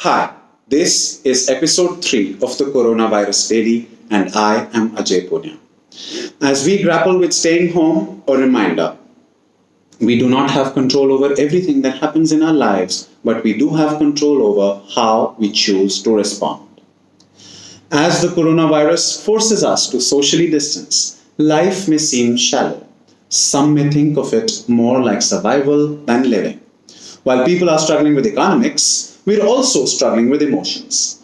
Hi, this is episode 3 of the Coronavirus Daily, and I am Ajay, Poonia. As we grapple with staying home, a reminder we do not have control over everything that happens in our lives, but we do have control over how we choose to respond. As the coronavirus forces us to socially distance, life may seem shallow. Some may think of it more like survival than living. While people are struggling with economics, we're also struggling with emotions.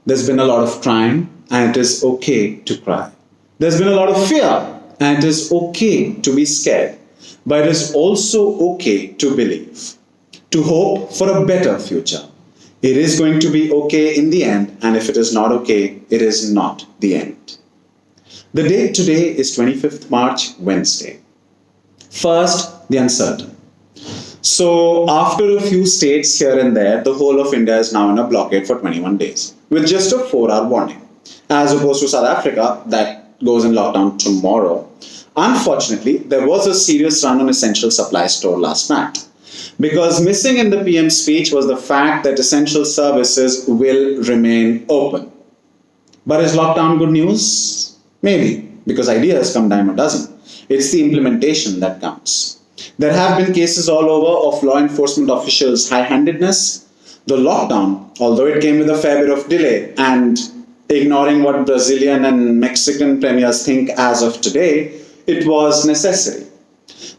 There's been a lot of crime, and it is okay to cry. There's been a lot of fear, and it is okay to be scared. But it is also okay to believe, to hope for a better future. It is going to be okay in the end, and if it is not okay, it is not the end. The date today is 25th March, Wednesday. First, the uncertain. So, after a few states here and there, the whole of India is now in a blockade for 21 days, with just a 4-hour warning, as opposed to South Africa that goes in lockdown tomorrow. Unfortunately, there was a serious run on essential supply store last night, because missing in the PM's speech was the fact that essential services will remain open. But is lockdown good news? Maybe, because ideas come dime a dozen. It's the implementation that counts. There have been cases all over of law enforcement officials' high-handedness. The lockdown, although it came with a fair bit of delay and ignoring what Brazilian and Mexican premiers think as of today, it was necessary.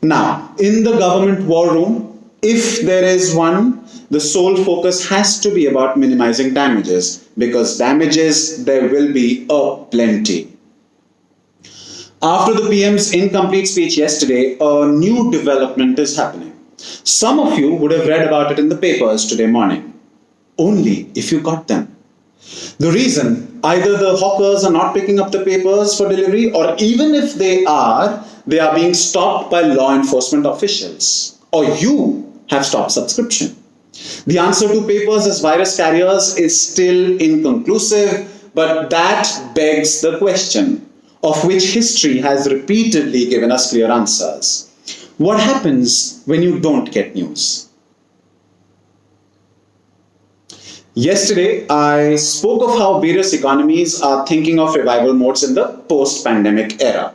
Now, in the government war room, if there is one, the sole focus has to be about minimizing damages, because damages there will be a plenty. After the PM's incomplete speech yesterday, a new development is happening. Some of you would have read about it in the papers today morning. Only if you got them. The reason, either the hawkers are not picking up the papers for delivery, or even if they are being stopped by law enforcement officials, or you have stopped subscription. The answer to papers as virus carriers is still inconclusive, but that begs the question, of which history has repeatedly given us clear answers. What happens when you don't get news? Yesterday, I spoke of how various economies are thinking of revival modes in the post-pandemic era.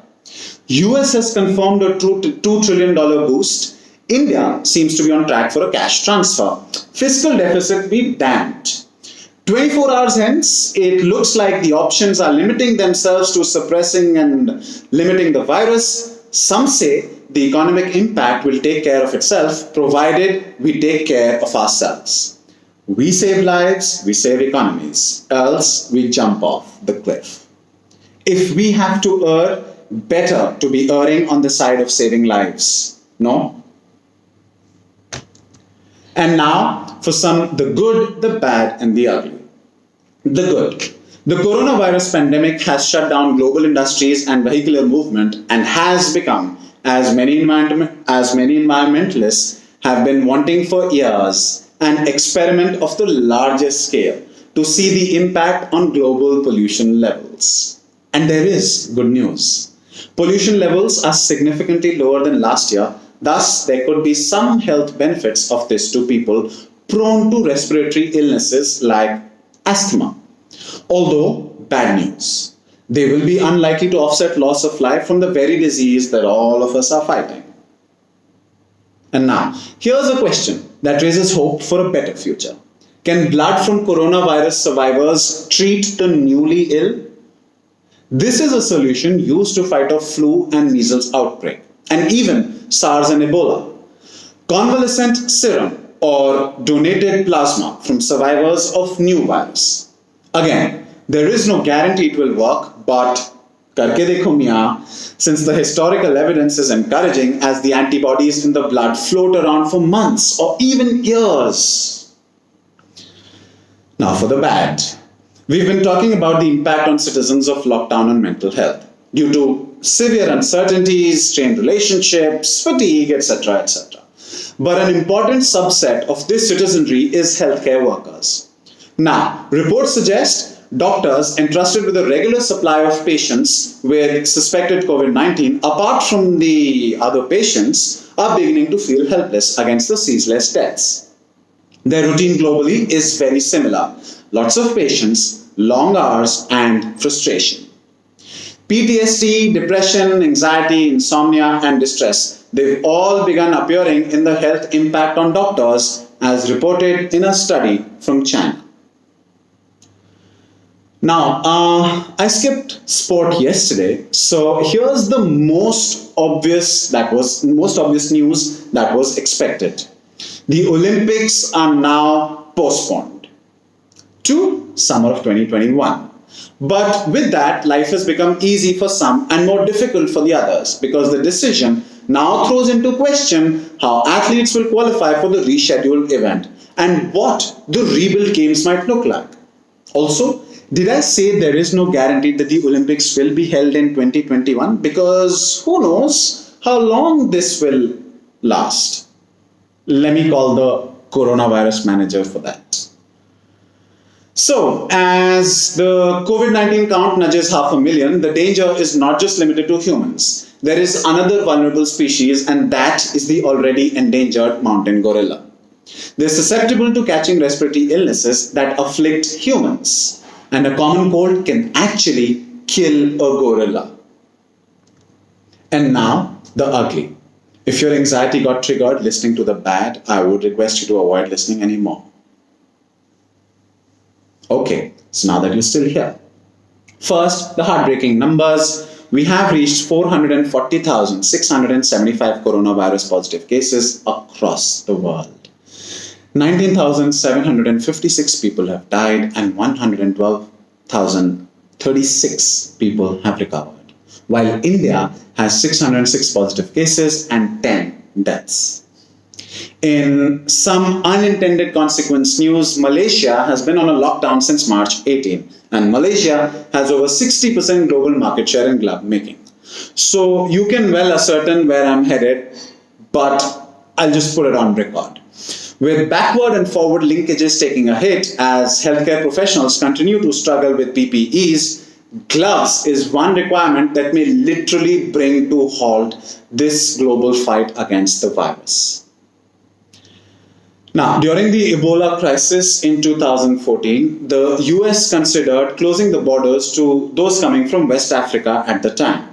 US has confirmed a $2 trillion boost. India seems to be on track for a cash transfer. Fiscal deficit be damned. 24 hours hence, it looks like the options are limiting themselves to suppressing and limiting the virus. Some say the economic impact will take care of itself, provided we take care of ourselves. We save lives, we save economies, else we jump off the cliff. If we have to err, better to be erring on the side of saving lives. No? And now for the good, the bad, and the ugly. The good. The coronavirus pandemic has shut down global industries and vehicular movement, and has become, as many environmentalists have been wanting for years, an experiment of the largest scale to see the impact on global pollution levels. And there is good news. Pollution levels are significantly lower than last year. Thus, there could be some health benefits of this to people prone to respiratory illnesses like asthma. Although, bad news. They will be unlikely to offset loss of life from the very disease that all of us are fighting. And now, here's a question that raises hope for a better future. Can blood from coronavirus survivors treat the newly ill? This is a solution used to fight off flu and measles outbreak, and even SARS and Ebola. Convalescent serum or donated plasma from survivors of new virus. Again, there is no guarantee it will work, but karke dekho miyan, since the historical evidence is encouraging, as the antibodies in the blood float around for months or even years. Now for the bad. We've been talking about the impact on citizens of lockdown on mental health due to severe uncertainties, strained relationships, fatigue, etc., etc. But an important subset of this citizenry is healthcare workers. Now, reports suggest doctors entrusted with a regular supply of patients with suspected COVID-19, apart from the other patients, are beginning to feel helpless against the ceaseless deaths. Their routine globally is very similar. Lots of patience, long hours, and frustration. PTSD, depression, anxiety, insomnia, and distress, they've all begun appearing in the health impact on doctors as reported in a study from China. Now, I skipped sport yesterday, so here's the most obvious news that was expected. The Olympics are now postponed to summer of 2021. But with that, life has become easy for some and more difficult for the others because the decision now throws into question how athletes will qualify for the rescheduled event and what the rebuild games might look like. Also, did I say there is no guarantee that the Olympics will be held in 2021? Because who knows how long this will last? Let me call the coronavirus manager for that. So, as the COVID-19 count nudges 500,000, the danger is not just limited to humans. There is another vulnerable species, and that is the already endangered mountain gorilla. They're susceptible to catching respiratory illnesses that afflict humans, and a common cold can actually kill a gorilla. And now, the ugly. If your anxiety got triggered listening to the bad, I would request you to avoid listening anymore. Okay, so now that you're still here. First, the heartbreaking numbers. We have reached 440,675 coronavirus positive cases across the world. 19,756 people have died and 112,036 people have recovered, while India has 606 positive cases and 10 deaths. In some unintended consequence news, Malaysia has been on a lockdown since March 18, and Malaysia has over 60% global market share in glove making. So you can well ascertain where I'm headed, but I'll just put it on record. With backward and forward linkages taking a hit as healthcare professionals continue to struggle with PPEs, gloves is one requirement that may literally bring to halt this global fight against the virus. Now, during the Ebola crisis in 2014, the US considered closing the borders to those coming from West Africa at the time,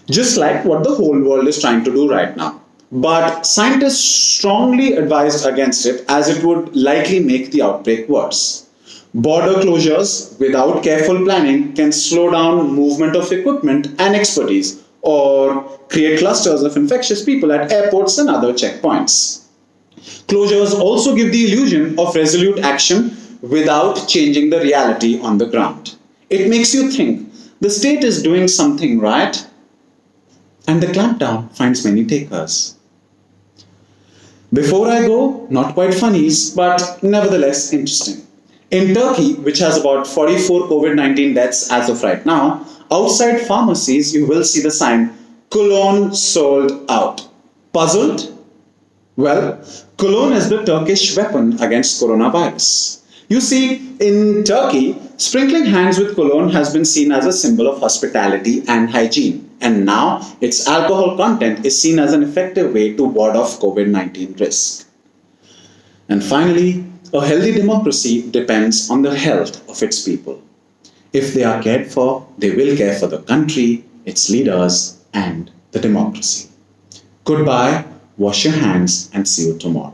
just like what the whole world is trying to do right now. But scientists strongly advised against it as it would likely make the outbreak worse. Border closures without careful planning can slow down movement of equipment and expertise or create clusters of infectious people at airports and other checkpoints. Closures also give the illusion of resolute action without changing the reality on the ground. It makes you think the state is doing something right, and the clampdown finds many takers. Before I go, not quite funnies, but nevertheless interesting. In Turkey, which has about 44 COVID-19 deaths as of right now, outside pharmacies you will see the sign, cologne sold out. Puzzled? Well, cologne is the Turkish weapon against coronavirus. You see, in Turkey, sprinkling hands with cologne has been seen as a symbol of hospitality and hygiene. And now, its alcohol content is seen as an effective way to ward off COVID-19 risk. And finally, a healthy democracy depends on the health of its people. If they are cared for, they will care for the country, its leaders, and the democracy. Goodbye, wash your hands, and see you tomorrow.